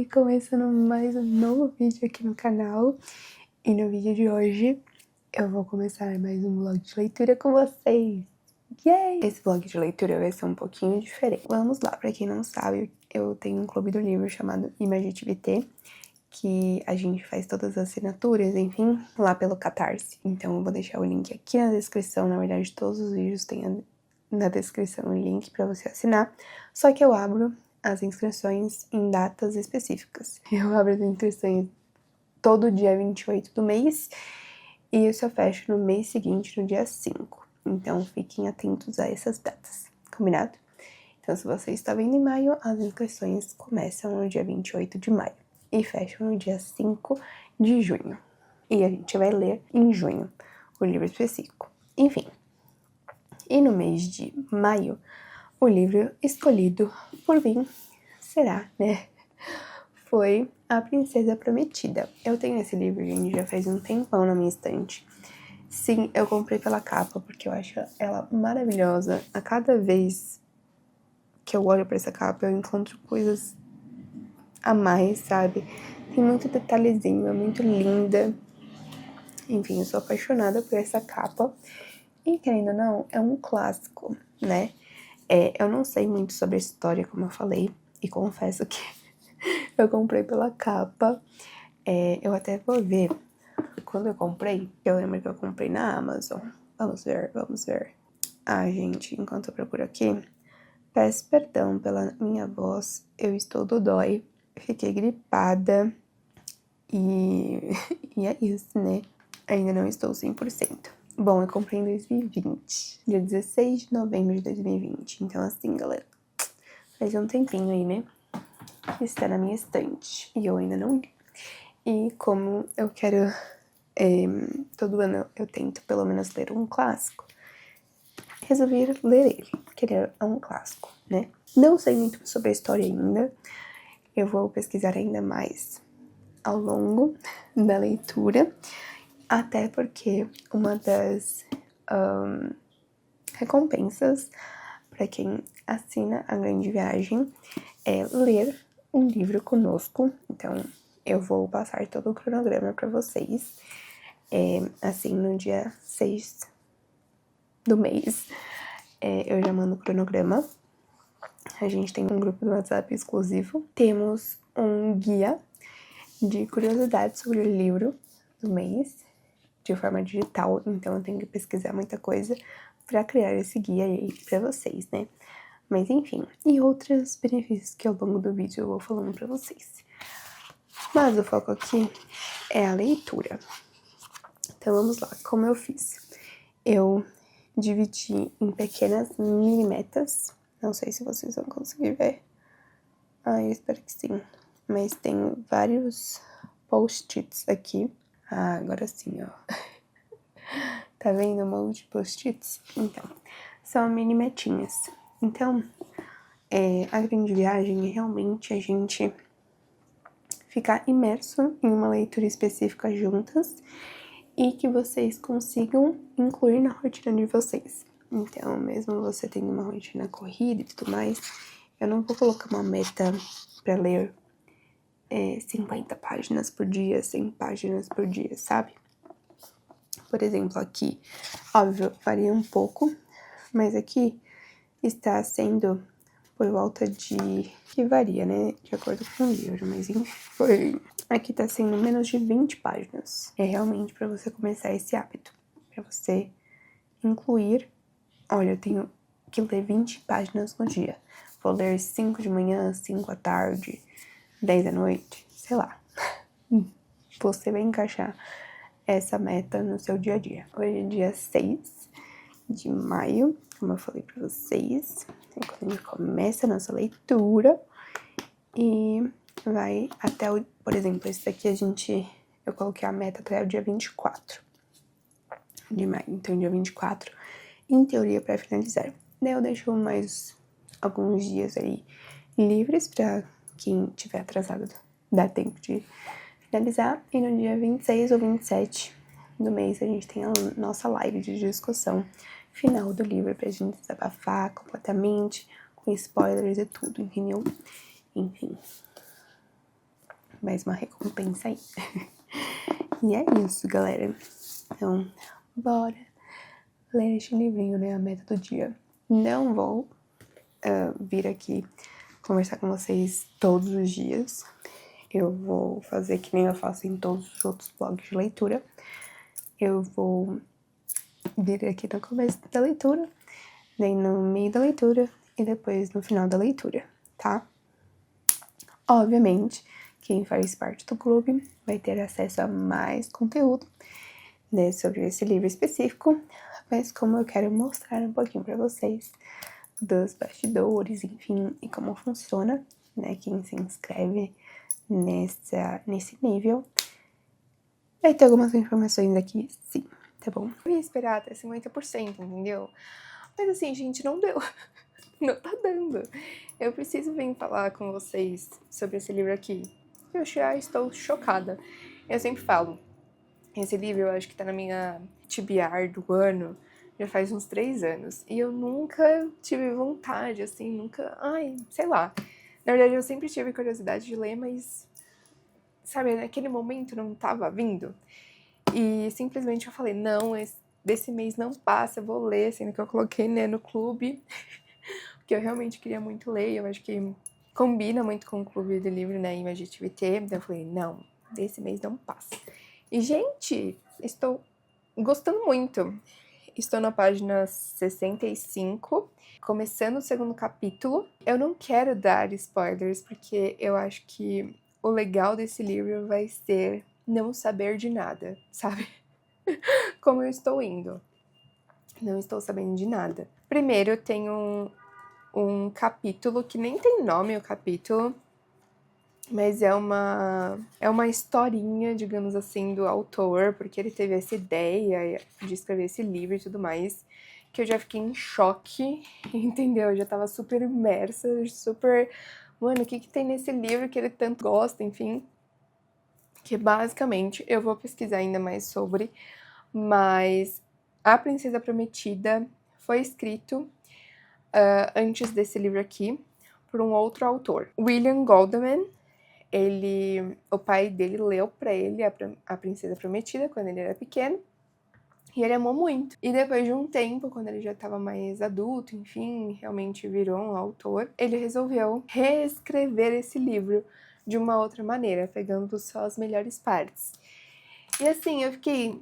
Oi, começando mais um novo vídeo aqui no canal. E no vídeo de hoje eu vou começar mais um vlog de leitura com vocês. Yay! Esse vlog de leitura vai ser um pouquinho diferente. Vamos lá, pra quem não sabe, eu tenho um clube do livro chamado Imagitivité, que a gente faz todas as assinaturas, enfim, lá pelo Catarse. Então eu vou deixar o link aqui na descrição, na verdade todos os vídeos tem na descrição o link pra você assinar. Só que eu abro as inscrições em datas específicas. Eu abro as inscrições todo dia 28 do mês e eu só fecho no mês seguinte, no dia 5. Então fiquem atentos a essas datas, combinado? Então se você está vendo em maio, as inscrições começam no dia 28 de maio e fecham no dia 5 de junho. E a gente vai ler em junho o livro específico. Enfim, e no mês de maio, o livro escolhido por mim será, né? Foi A Princesa Prometida. Eu tenho esse livro, gente, já faz um tempão na minha estante. Sim, eu comprei pela capa, porque eu acho ela maravilhosa. A cada vez que eu olho pra essa capa, eu encontro coisas a mais, sabe? Tem muito detalhezinho, é muito linda. Enfim, eu sou apaixonada por essa capa. E, querendo ou não, é um clássico, né? Eu não sei muito sobre a história, como eu falei, e confesso que eu comprei pela capa. Eu até vou ver quando eu comprei. Eu lembro que eu comprei na Amazon. Vamos ver, vamos ver. Ah, gente, enquanto eu procuro aqui, peço perdão pela minha voz. Eu estou dodói, fiquei gripada e é isso, né? Ainda não estou 100%. Bom, eu comprei em 2020, dia 16 de novembro de 2020. Então, assim, galera, faz um tempinho aí, né? Que está na minha estante e eu ainda não li. E como eu quero, todo ano eu tento pelo menos ler um clássico, resolvi ler ele, porque ele é um clássico, né? Não sei muito sobre a história ainda, eu vou pesquisar ainda mais ao longo da leitura, até porque uma das recompensas para quem assina a Grande Viagem é ler um livro conosco. Então eu vou passar todo o cronograma para vocês, assim, no dia 6 do mês, eu já mando o cronograma. A gente tem um grupo do WhatsApp exclusivo, temos um guia de curiosidades sobre o livro do mês, de forma digital, então eu tenho que pesquisar muita coisa para criar esse guia aí para vocês, né? Mas enfim, e outros benefícios que ao longo do vídeo eu vou falando para vocês. Mas o foco aqui é a leitura. Então vamos lá, como eu fiz? Eu dividi em pequenas mini metas. Não sei se vocês vão conseguir ver. Eu espero que sim. Mas tem vários post-its aqui. Agora sim, ó. Tá vendo um monte de post-its? Então, são mini metinhas. Então, a grande viagem é realmente a gente ficar imerso em uma leitura específica juntas e que vocês consigam incluir na rotina de vocês. Então, mesmo você tendo uma rotina corrida e tudo mais, eu não vou colocar uma meta pra ler 50 páginas por dia, 100 páginas por dia, sabe? Por exemplo, aqui, óbvio, varia um pouco, mas aqui está sendo por volta de... que varia, né? De acordo com o livro, mas enfim, aqui tá sendo menos de 20 páginas. É realmente pra você começar esse hábito, pra você incluir. Olha, eu tenho que ler 20 páginas no dia. Vou ler 5 de manhã, 5 à tarde, 10 da noite, sei lá. Você vai encaixar essa meta no seu dia a dia. Hoje é dia 6 de maio, como eu falei pra vocês. É quando a gente começa a nossa leitura e vai até o... Por exemplo, esse daqui eu coloquei a meta até o dia 24 de maio. Então, dia 24, em teoria, pra finalizar. Daí eu deixo mais alguns dias aí livres pra quem tiver atrasado dar tempo de finalizar. E no dia 26 ou 27 do mês a gente tem a nossa live de discussão final do livro pra gente desabafar completamente, com spoilers e tudo, entendeu? Enfim. mais uma recompensa aí. E é isso, galera. Então, bora ler este livrinho, né? A meta do dia. Não vou vir aqui conversar com vocês todos os dias. Eu vou fazer que nem eu faço em todos os outros blogs de leitura. Eu vou vir aqui no começo da leitura, daí no meio da leitura e depois no final da leitura, tá? Obviamente, quem faz parte do clube vai ter acesso a mais conteúdo, né, sobre esse livro específico, mas como eu quero mostrar um pouquinho pra vocês dos bastidores, enfim, e como funciona, né, quem se inscreve nesse nível, vai ter algumas informações aqui, sim, tá bom? Eu ia esperar até 50%, entendeu? Mas assim, gente, não deu. Não tá dando. Eu preciso vir falar com vocês sobre esse livro aqui. Eu já estou chocada. Eu sempre falo, esse livro eu acho que tá na minha TBR do ano, já faz uns 3 anos. E eu nunca tive vontade, assim, nunca... Ai, sei lá. Na verdade, eu sempre tive curiosidade de ler, mas... Sabe, naquele momento não tava vindo. E simplesmente eu falei, não, desse mês não passa, eu vou ler, sendo que eu coloquei, né, no clube, porque eu realmente queria muito ler, eu acho que combina muito com o clube do livro, né, Image Activité, então eu falei, não, desse mês não passa. E, gente, estou gostando muito. Estou na página 65, começando o segundo capítulo. Eu não quero dar spoilers, porque eu acho que o legal desse livro vai ser não saber de nada, sabe? Como eu estou indo. Não estou sabendo de nada. Primeiro, tem um capítulo que nem tem nome o capítulo, mas é uma historinha, digamos assim, do autor, porque ele teve essa ideia de escrever esse livro e tudo mais, que eu já fiquei em choque, entendeu? Eu já tava super imersa, super... Mano, o que tem nesse livro que ele tanto gosta, enfim. Que basicamente, eu vou pesquisar ainda mais sobre, mas A Princesa Prometida foi escrito antes desse livro aqui, por um outro autor. William Goldman, o pai dele leu pra ele A Princesa Prometida quando ele era pequeno, e ele amou muito. E depois de um tempo, quando ele já estava mais adulto, enfim, realmente virou um autor, ele resolveu reescrever esse livro de uma outra maneira, pegando só as melhores partes. E assim, eu fiquei...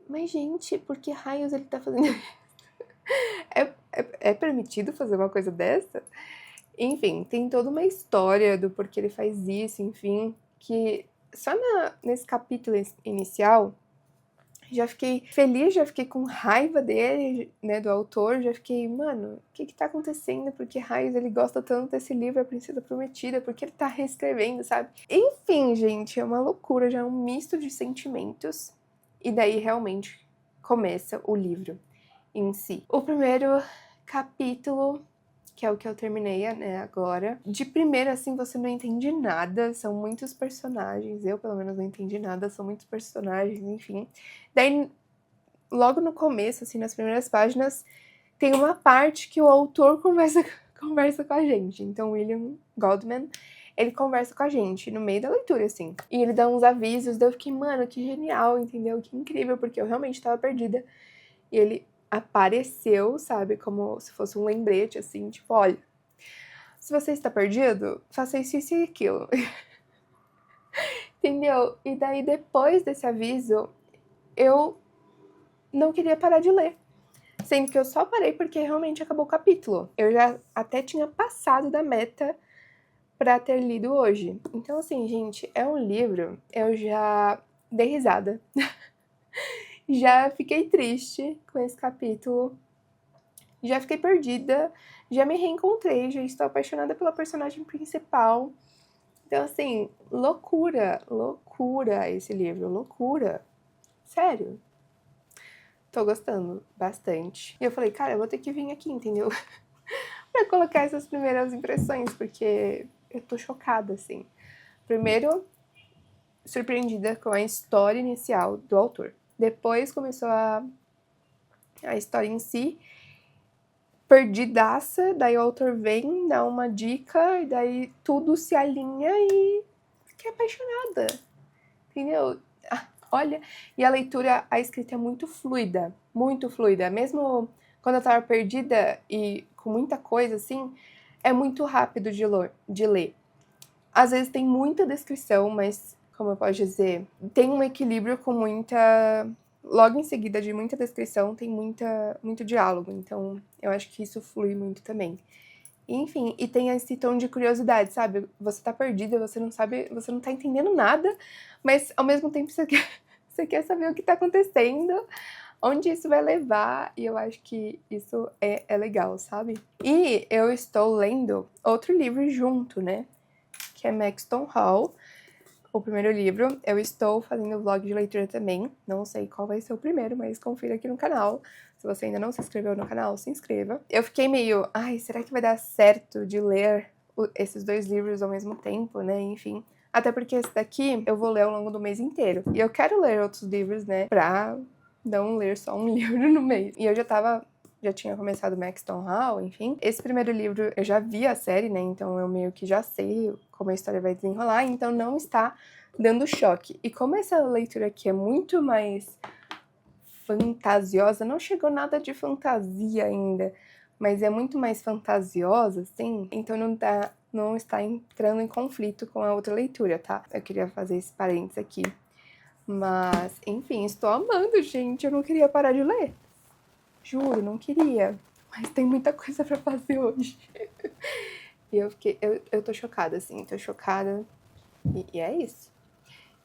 Mas, gente, por que raios ele tá fazendo isso? É permitido fazer uma coisa dessa? Enfim, tem toda uma história do porquê ele faz isso, enfim, que só nesse capítulo inicial já fiquei feliz, já fiquei com raiva dele, né, do autor, já fiquei, mano, o que tá acontecendo? Por que raios ele gosta tanto desse livro, A Princesa Prometida? Por que ele tá reescrevendo, sabe? Enfim, gente, é uma loucura, já é um misto de sentimentos, e daí realmente começa o livro em si. O primeiro capítulo, que é o que eu terminei, né, agora. De primeira, assim, você não entende nada, são muitos personagens, eu pelo menos não entendi nada, são muitos personagens, enfim. Daí, logo no começo, assim, nas primeiras páginas, tem uma parte que o autor conversa com a gente. Então, William Goldman, ele conversa com a gente no meio da leitura, assim. E ele dá uns avisos, daí eu fiquei, mano, que genial, entendeu? Que incrível, porque eu realmente tava perdida. E ele apareceu, sabe, como se fosse um lembrete, assim, tipo, olha, se você está perdido, faça isso e aquilo. Entendeu? E daí, depois desse aviso, eu não queria parar de ler. Sendo que eu só parei porque realmente acabou o capítulo. Eu já até tinha passado da meta pra ter lido hoje. Então, assim, gente, é um livro, eu já dei risada. Já fiquei triste com esse capítulo. Já fiquei perdida, já me reencontrei, já estou apaixonada pela personagem principal. Então, assim, loucura esse livro, loucura. Sério. Tô gostando bastante. E eu falei, cara, eu vou ter que vir aqui, entendeu? Pra colocar essas primeiras impressões, porque eu tô chocada, assim. Primeiro, surpreendida com a história inicial do autor. Depois começou a história em si, perdidaça, daí o autor vem, dá uma dica, e daí tudo se alinha e fiquei apaixonada, entendeu? Olha, e a leitura, a escrita é muito fluida, mesmo quando eu tava perdida e com muita coisa, assim, é muito rápido de ler. Às vezes tem muita descrição, mas, como eu posso dizer, tem um equilíbrio com muita... Logo em seguida de muita descrição, tem muito diálogo, então eu acho que isso flui muito também. Enfim, e tem esse tom de curiosidade, sabe? Você tá perdida, você não sabe, você não tá entendendo nada, mas ao mesmo tempo você quer saber o que tá acontecendo, onde isso vai levar, e eu acho que isso é legal, sabe? E eu estou lendo outro livro junto, né? Que é Maxton Hall, o primeiro livro. Eu estou fazendo vlog de leitura também, não sei qual vai ser o primeiro, mas confira aqui no canal. Se você ainda não se inscreveu no canal, se inscreva. Eu fiquei meio, ai, será que vai dar certo de ler esses 2 livros ao mesmo tempo, né? Enfim, até porque esse daqui eu vou ler ao longo do mês inteiro. E eu quero ler outros livros, né, pra não ler só um livro no mês. E eu já tinha começado Maxton Hall, enfim. Esse primeiro livro eu já vi a série, né, então eu meio que já sei como a história vai desenrolar, então não está dando choque. E como essa leitura aqui é muito mais fantasiosa, não chegou nada de fantasia ainda, mas é muito mais fantasiosa, assim, então não está entrando em conflito com a outra leitura, tá? Eu queria fazer esse parênteses aqui. Mas, enfim, estou amando, gente. Eu não queria parar de ler. Juro, não queria. Mas tem muita coisa pra fazer hoje. E eu tô chocada, assim, tô chocada. E é isso.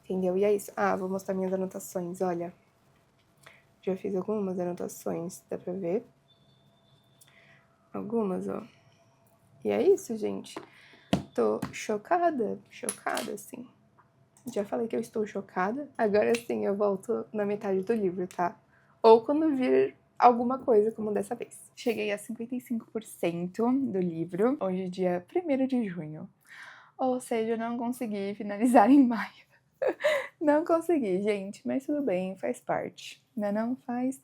Entendeu? E é isso. Ah, vou mostrar minhas anotações, olha. Já fiz algumas anotações, dá pra ver? Algumas, ó. E é isso, gente. Tô chocada, assim. Já falei que eu estou chocada. Agora sim, eu volto na metade do livro, tá? Ou quando vir alguma coisa, como dessa vez. Cheguei a 55% do livro, hoje é dia 1º de junho. Ou seja, eu não consegui finalizar em maio. Não consegui, gente, mas tudo bem, faz parte, né? Não faz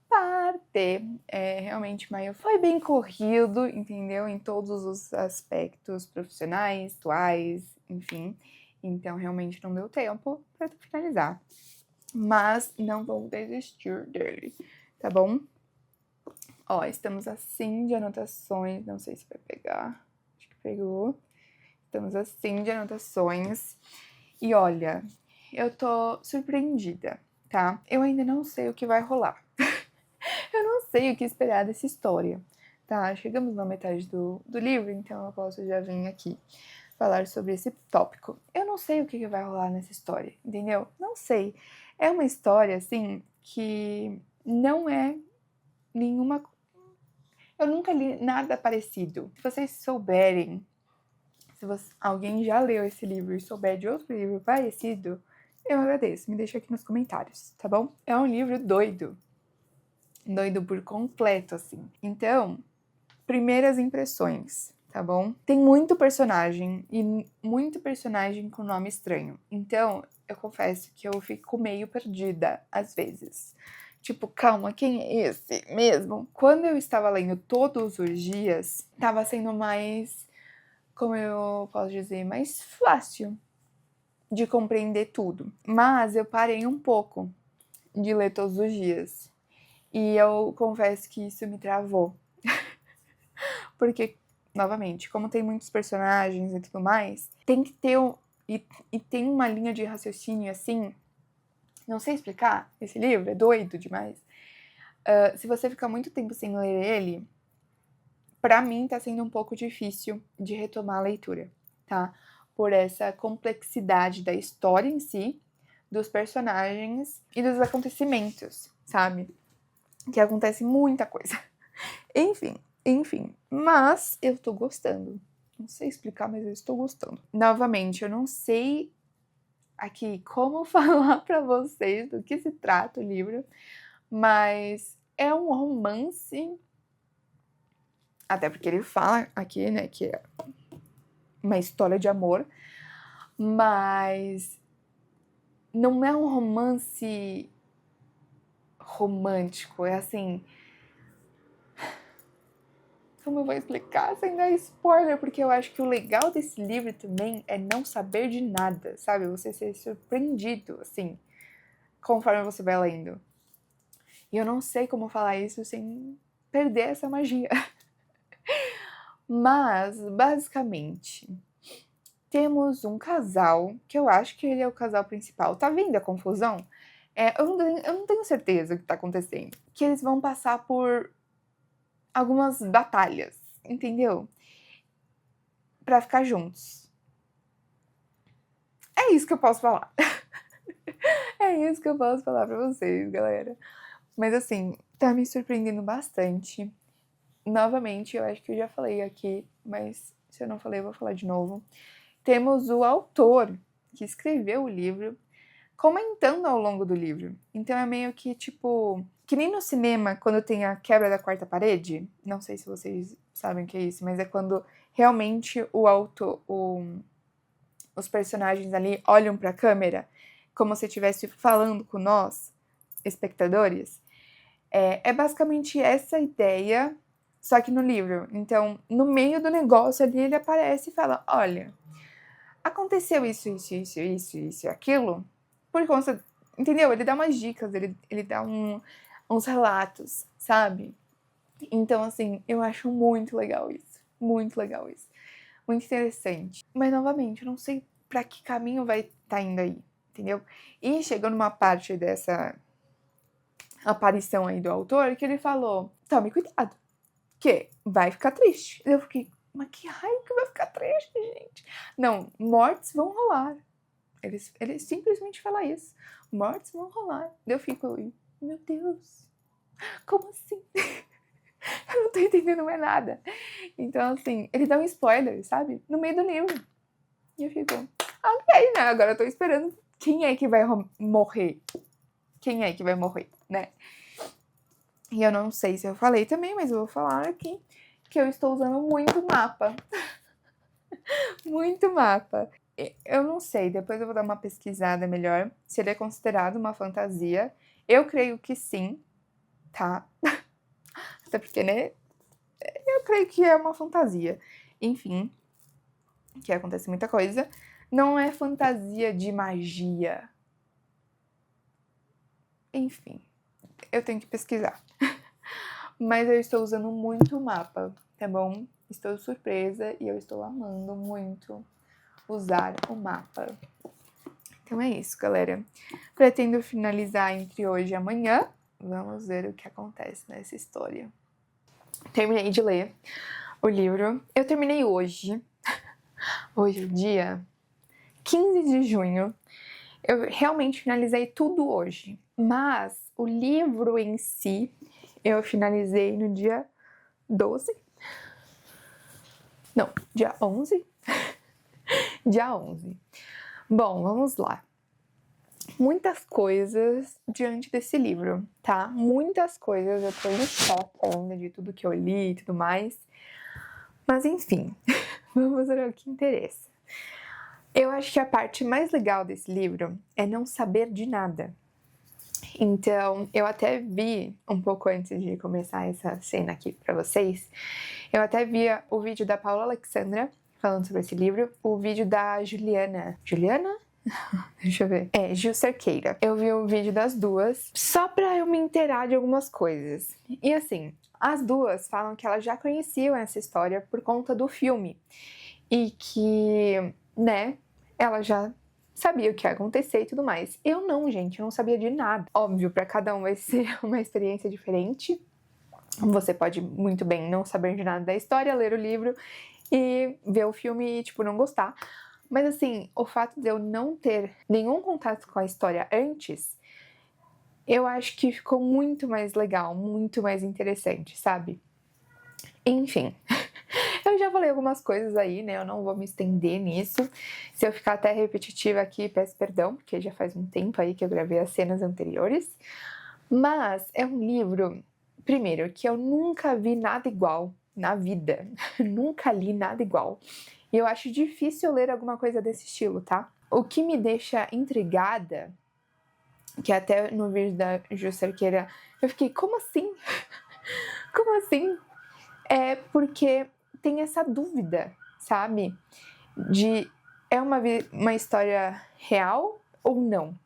parte. Realmente, maio foi bem corrido, entendeu? Em todos os aspectos profissionais, atuais, enfim. Então, realmente não deu tempo pra finalizar. Mas não vou desistir dele, tá bom? Ó, estamos assim de anotações, não sei se vai pegar, acho que pegou. Estamos assim de anotações. E olha, eu tô surpreendida, tá? Eu ainda não sei o que vai rolar. Eu não sei o que esperar dessa história, tá? Chegamos na metade do livro, então eu posso já vir aqui falar sobre esse tópico. Eu não sei o que vai rolar nessa história, entendeu? Não sei. É uma história, assim, que não é nenhuma... Eu nunca li nada parecido. Se vocês souberem, alguém já leu esse livro e souber de outro livro parecido, eu agradeço. Me deixa aqui nos comentários, tá bom? É um livro doido. Doido por completo, assim. Então, primeiras impressões, tá bom? Tem muito personagem e muito personagem com nome estranho. Então, eu confesso que eu fico meio perdida às vezes. Tipo, calma, quem é esse mesmo? Quando eu estava lendo todos os dias, estava sendo mais, como eu posso dizer, mais fácil de compreender tudo. Mas eu parei um pouco de ler todos os dias. E eu confesso que isso me travou. Porque, novamente, como tem muitos personagens e tudo mais, tem que ter e tem uma linha de raciocínio assim. Não sei explicar, esse livro é doido demais. Se você ficar muito tempo sem ler ele, pra mim tá sendo um pouco difícil de retomar a leitura, tá? Por essa complexidade da história em si, dos personagens e dos acontecimentos, sabe? Que acontece muita coisa. Enfim, mas eu tô gostando. Não sei explicar, mas eu estou gostando. Novamente, eu não sei aqui como falar pra vocês do que se trata o livro, mas é um romance, até porque ele fala aqui, né, que é uma história de amor, mas não é um romance romântico, é assim... como eu vou explicar sem dar spoiler, porque eu acho que o legal desse livro também é não saber de nada, sabe? Você ser surpreendido, assim, conforme você vai lendo. E eu não sei como falar isso sem perder essa magia. Mas, basicamente, temos um casal, que eu acho que ele é o casal principal. Tá vendo a confusão? Eu não tenho certeza o que tá acontecendo. Que eles vão passar por algumas batalhas, entendeu? Pra ficar juntos. É isso que eu posso falar. É isso que eu posso falar pra vocês, galera. Mas assim, tá me surpreendendo bastante. Novamente, eu acho que eu já falei aqui, mas se eu não falei, eu vou falar de novo. Temos o autor que escreveu o livro comentando ao longo do livro. Então é meio que tipo, que nem no cinema, quando tem a quebra da quarta parede. Não sei se vocês sabem o que é isso, mas é quando realmente o autor, os personagens ali olham pra câmera como se estivesse falando com nós, espectadores. É basicamente essa ideia, só que no livro. Então, no meio do negócio ali, ele aparece e fala, olha, aconteceu isso e aquilo, por conta, entendeu? Ele dá umas dicas, ele dá uns relatos, sabe? Então, assim, eu acho muito legal isso, muito interessante. Mas, novamente, eu não sei pra que caminho vai estar indo aí, entendeu? E chegou numa parte dessa aparição aí do autor que ele falou, tome cuidado, que vai ficar triste. Eu fiquei, mas que raio que vai ficar triste, gente? Não, mortes vão rolar. Ele simplesmente fala isso. Mortes vão rolar. Eu fico, meu Deus, como assim? Eu não tô entendendo mais nada. Então, assim, ele dá um spoiler, sabe? No meio do livro. E eu fico, ok, né? Agora eu tô esperando quem é que vai morrer. Quem é que vai morrer, né? E eu não sei se eu falei também, mas eu vou falar aqui que eu estou usando muito mapa. Muito mapa. Eu não sei, depois eu vou dar uma pesquisada melhor se ele é considerado uma fantasia. Eu creio que sim, tá? Até porque, né? Eu creio que é uma fantasia. Enfim, que acontece muita coisa. Não é fantasia de magia. Enfim, eu tenho que pesquisar. Mas eu estou usando muito o mapa, tá bom? Estou surpresa e eu estou amando muito usar o mapa. Então é isso, galera. Pretendo finalizar entre hoje e amanhã. Vamos ver o que acontece nessa história. Terminei de ler o livro. Eu terminei hoje. Hoje é dia 15 de junho. Eu realmente finalizei tudo hoje. Mas o livro em si, eu finalizei no dia 12. Não, dia 11. Dia 11. Bom, vamos lá. Muitas coisas diante desse livro, tá? Muitas coisas, eu tô em choque ainda de tudo que eu li e tudo mais. Mas enfim, vamos ver o que interessa. Eu acho que a parte mais legal desse livro é não saber de nada. Então, eu até vi, um pouco antes de começar essa cena aqui pra vocês, eu até vi o vídeo da Paula Alexandra falando sobre esse livro, o vídeo da Juliana? Deixa eu ver. Gil Cerqueira. Eu vi o vídeo das duas, só pra eu me inteirar de algumas coisas. E assim, as duas falam que elas já conheciam essa história por conta do filme. E que, né, ela já sabia o que ia acontecer e tudo mais. Eu não, gente, eu não sabia de nada. Óbvio, pra cada um vai ser uma experiência diferente. Você pode muito bem não saber de nada da história, ler o livro e ver o filme e, tipo, não gostar. Mas assim, o fato de eu não ter nenhum contato com a história antes, eu acho que ficou muito mais legal, muito mais interessante, sabe? Enfim, eu já falei algumas coisas aí, né? Eu não vou me estender nisso. Se eu ficar até repetitiva aqui, peço perdão, porque já faz um tempo aí que eu gravei as cenas anteriores. Mas é um livro, primeiro, que eu nunca vi nada igual na vida. Nunca li nada igual. E eu acho difícil ler alguma coisa desse estilo, tá? O que me deixa intrigada, que até no vídeo da Ju Cerqueira eu fiquei, como assim? Como assim? é porque tem essa dúvida, sabe? De é uma história real ou não?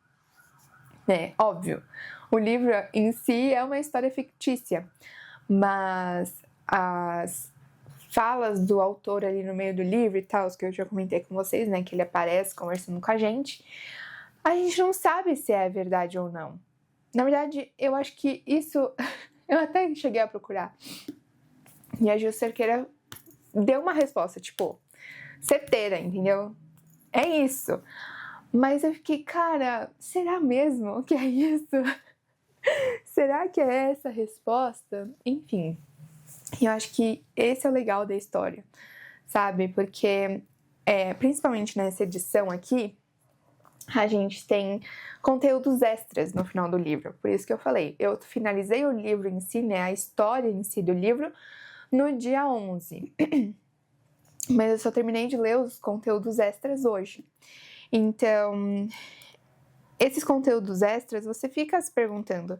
Né? Óbvio, o livro em si é uma história fictícia, mas as falas do autor ali no meio do livro e tal, os que eu já comentei com vocês, né, que ele aparece conversando com a gente não sabe se é verdade ou não. Na verdade, eu acho que isso, eu até cheguei a procurar, e a Gil Cerqueira deu uma resposta, tipo, certeira, entendeu? É isso. Mas eu fiquei, cara, será mesmo que é isso? Será que é essa a resposta? Enfim, eu acho que esse é o legal da história, sabe? Porque, principalmente nessa edição aqui, a gente tem conteúdos extras no final do livro. Por isso que eu falei, eu finalizei o livro em si, né? A história em si do livro, no dia 11. Mas eu só terminei de ler os conteúdos extras hoje. Então, esses conteúdos extras, você fica se perguntando,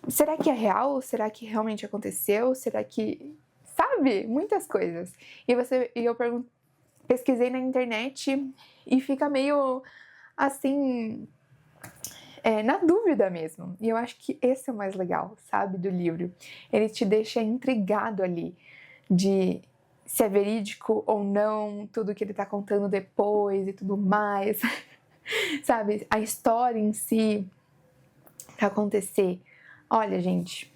será que é real? Será que realmente aconteceu? Será que... Sabe? Muitas coisas. E eu pesquisei na internet e fica meio, assim, na dúvida mesmo. E eu acho que esse é o mais legal, sabe, do livro. Ele te deixa intrigado ali de se é verídico ou não, tudo que ele tá contando depois e tudo mais. Sabe, a história em si pra acontecer. Olha, gente,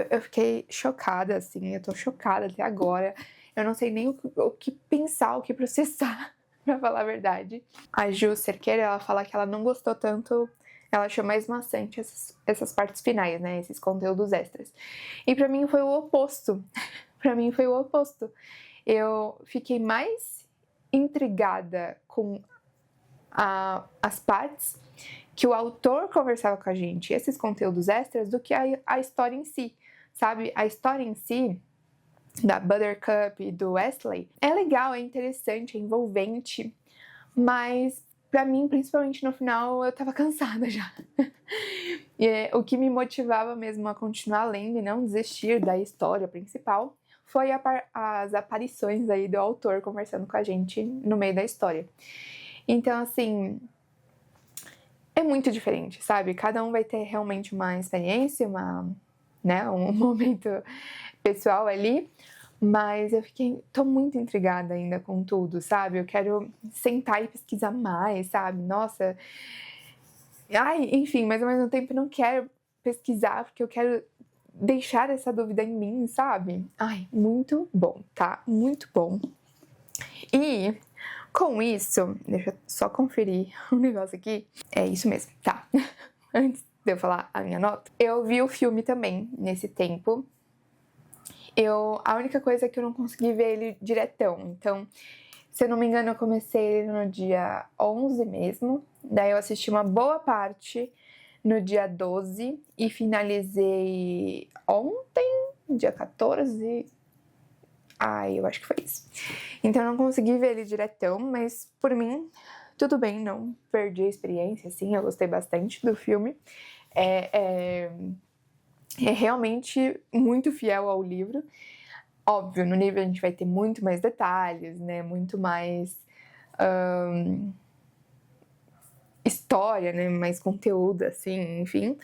eu fiquei chocada, assim, eu tô chocada até agora. Eu não sei nem o que pensar, o que processar, pra falar a verdade. A Gil Cerqueira, ela fala que ela não gostou tanto, ela achou mais maçante essas partes finais, né, esses conteúdos extras. E pra mim foi o oposto. Pra mim foi o oposto. Eu fiquei mais intrigada com as partes que o autor conversava com a gente, esses conteúdos extras, do que a história em si, sabe? A história em si, da Buttercup e do Wesley, é legal, é interessante, é envolvente, mas pra mim, principalmente no final, eu tava cansada já. E o que me motivava mesmo a continuar lendo e não desistir da história principal foi as aparições aí do autor conversando com a gente no meio da história. Então, assim, é muito diferente, sabe? Cada um vai ter realmente uma experiência, um momento pessoal ali, mas tô muito intrigada ainda com tudo, sabe? Eu quero sentar e pesquisar mais, sabe? Nossa, enfim, mas ao mesmo tempo eu não quero pesquisar porque eu quero deixar essa dúvida em mim, sabe? Muito bom, tá? Muito bom. E com isso, deixa eu só conferir um negócio aqui. É isso mesmo, tá? Antes de eu falar a minha nota, eu vi o filme também nesse tempo. A única coisa é que eu não consegui ver ele diretão. Então, se eu não me engano, eu comecei ele no dia 11 mesmo. Daí eu assisti uma boa parte no dia 12 e finalizei ontem, dia 14. Eu acho que foi isso. Então eu não consegui ver ele diretão, mas por mim, tudo bem, não perdi a experiência, assim, eu gostei bastante do filme. É realmente muito fiel ao livro. Óbvio, no livro a gente vai ter muito mais detalhes, né, muito mais história, né, mais conteúdo, assim, enfim.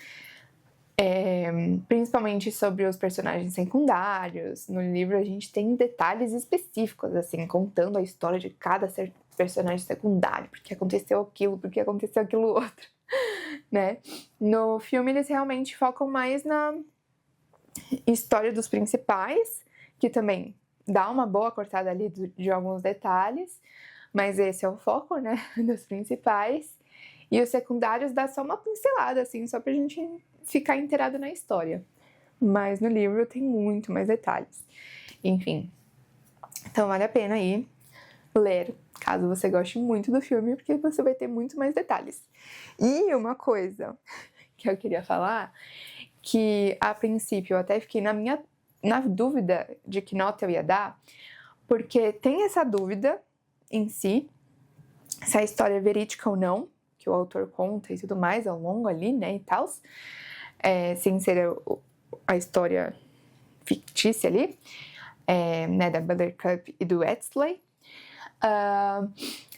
Principalmente sobre os personagens secundários. No livro a gente tem detalhes específicos, assim, contando a história de cada personagem secundário, porque aconteceu aquilo outro, né? No filme eles realmente focam mais na história dos principais, que também dá uma boa cortada ali de alguns detalhes, mas esse é o foco, né, dos principais. E os secundários dá só uma pincelada, assim, só pra gente ficar inteirado na história. Mas no livro tem muito mais detalhes. Enfim, então vale a pena aí ler, caso você goste muito do filme, porque você vai ter muito mais detalhes. E uma coisa que eu queria falar, que a princípio eu até fiquei na dúvida de que nota eu ia dar, porque tem essa dúvida em si, se a história é verídica ou não, que o autor conta e tudo mais ao longo ali, né, e tal, sem ser a história fictícia ali, né, da Buttercup e do Weasley.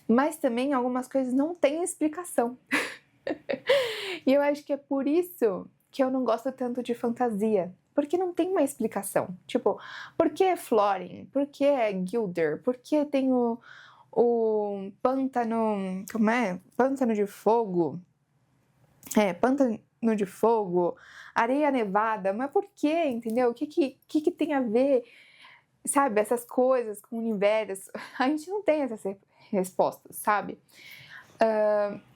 Mas também algumas coisas não têm explicação. E eu acho que é por isso que eu não gosto tanto de fantasia. Porque não tem uma explicação. Tipo, por que Florin? Por que Gilder? Por que tem o pântano... Como é? Pântano de fogo. Pântano de fogo. Areia nevada. Mas por quê? Entendeu? O que tem a ver? Sabe? Essas coisas com o universo. A gente não tem essas respostas, sabe?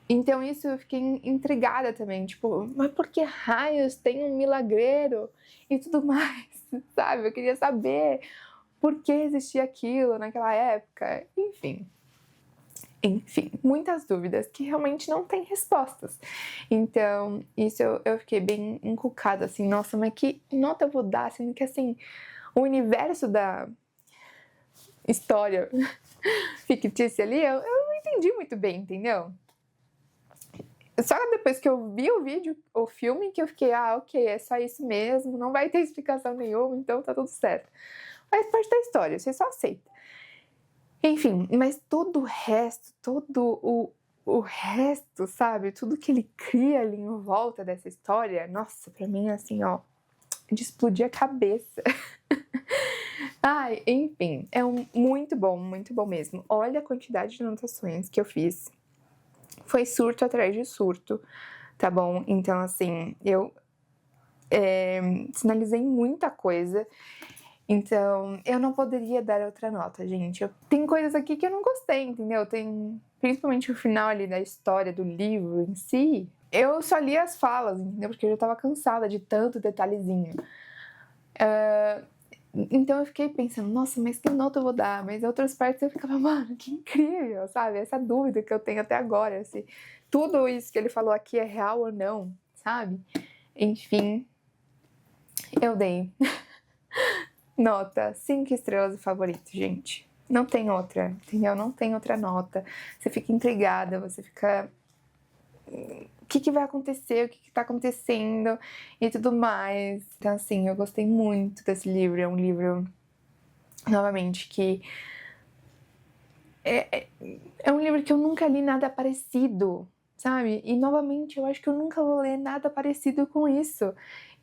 Então isso eu fiquei intrigada também, tipo, mas por que raios tem um milagreiro e tudo mais, sabe? Eu queria saber por que existia aquilo naquela época, enfim, muitas dúvidas que realmente não tem respostas. Então, isso eu fiquei bem encucada, assim, nossa, mas que nota eu vou dar, sendo que, assim, o universo da história fictícia ali, eu não entendi muito bem, entendeu? Só depois que eu vi o filme, que eu fiquei, ok, é só isso mesmo, não vai ter explicação nenhuma, então tá tudo certo. Faz parte da história, você só aceita. Enfim, mas todo o resto, todo o resto, sabe? Tudo que ele cria ali em volta dessa história, nossa, pra mim, assim, ó, de explodir a cabeça. Enfim, é muito bom mesmo. Olha a quantidade de anotações que eu fiz. Foi surto atrás de surto, tá bom? Então, assim, eu sinalizei muita coisa. Então, eu não poderia dar outra nota, gente. Tem coisas aqui que eu não gostei, entendeu? Tem, principalmente o final ali da história, do livro em si. Eu só li as falas, entendeu? Porque eu já tava cansada de tanto detalhezinho. Então eu fiquei pensando, nossa, mas que nota eu vou dar? Mas outras partes eu ficava, mano, que incrível, sabe? Essa dúvida que eu tenho até agora, se tudo isso que ele falou aqui é real ou não, sabe? Enfim, eu dei nota 5 estrelas e favorito, gente. Não tem outra, entendeu? Não tem outra nota. Você fica intrigada, você fica... O que vai acontecer? O que tá acontecendo? E tudo mais. Então, assim, eu gostei muito desse livro. É um livro, novamente, que... É um livro que eu nunca li nada parecido, sabe? E, novamente, eu acho que eu nunca vou ler nada parecido com isso.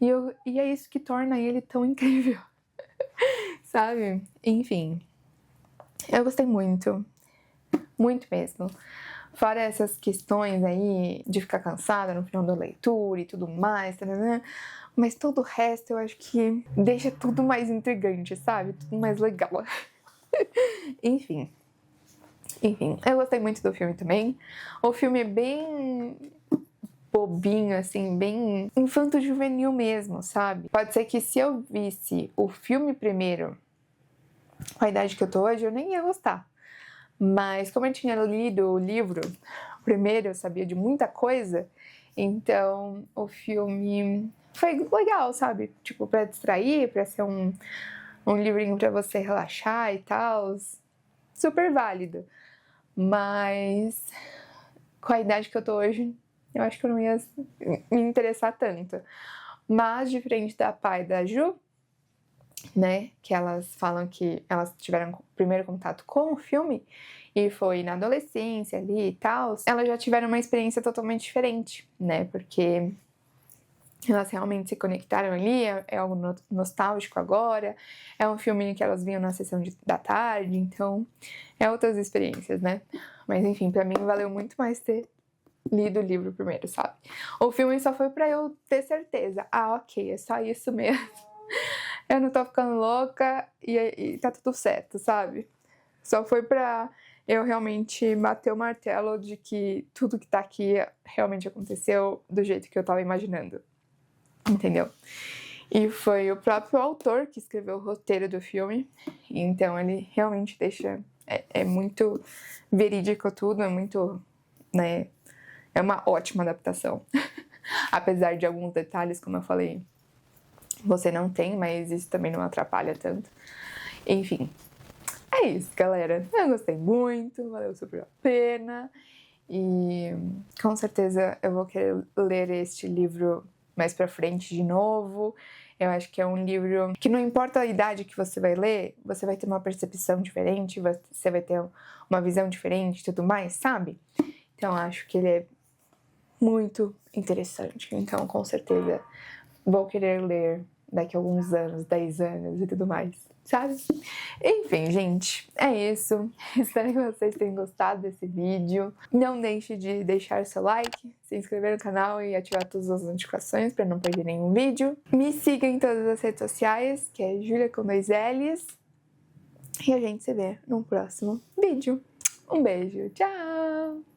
E é isso que torna ele tão incrível, sabe? Enfim, eu gostei muito. Muito mesmo. Fora essas questões aí de ficar cansada no final da leitura e tudo mais, mas todo o resto eu acho que deixa tudo mais intrigante, sabe? Tudo mais legal. Enfim, eu gostei muito do filme também. O filme é bem bobinho, assim, bem infanto-juvenil mesmo, sabe? Pode ser que se eu visse o filme primeiro, com a idade que eu tô hoje, eu nem ia gostar. Mas como eu tinha lido o livro primeiro, eu sabia de muita coisa, então o filme foi legal, sabe? Tipo, pra distrair, pra ser um livrinho pra você relaxar e tal. Super válido. Mas com a idade que eu tô hoje, eu acho que eu não ia me interessar tanto. Mas, diferente da Pai e da Ju, né, que elas falam que elas tiveram primeiro contato com o filme e foi na adolescência ali e tal, elas já tiveram uma experiência totalmente diferente, né, porque elas realmente se conectaram ali, é algo nostálgico agora, é um filme que elas viam na sessão da tarde, então é outras experiências, né, mas enfim, pra mim valeu muito mais ter lido o livro primeiro, sabe, o filme só foi pra eu ter certeza, ok, é só isso mesmo. Eu não tô ficando louca e tá tudo certo, sabe? Só foi pra eu realmente bater o martelo de que tudo que tá aqui realmente aconteceu do jeito que eu tava imaginando. Entendeu? E foi o próprio autor que escreveu o roteiro do filme. Então ele realmente deixa... É muito verídico tudo, é muito... né? É uma ótima adaptação. Apesar de alguns detalhes, como eu falei, você não tem, mas isso também não atrapalha tanto. Enfim, é isso, galera. Eu gostei muito, valeu super a pena. E com certeza eu vou querer ler este livro mais pra frente de novo. Eu acho que é um livro que não importa a idade que você vai ler, você vai ter uma percepção diferente, você vai ter uma visão diferente e tudo mais, sabe? Então, acho que ele é muito interessante. Então, com certeza, vou querer ler daqui a alguns anos, 10 anos e tudo mais, sabe? Enfim, gente, é isso. Espero que vocês tenham gostado desse vídeo. Não deixe de deixar seu like, se inscrever no canal e ativar todas as notificações para não perder nenhum vídeo. Me siga em todas as redes sociais, que é Julia com 2 L's. E a gente se vê no próximo vídeo. Um beijo, tchau!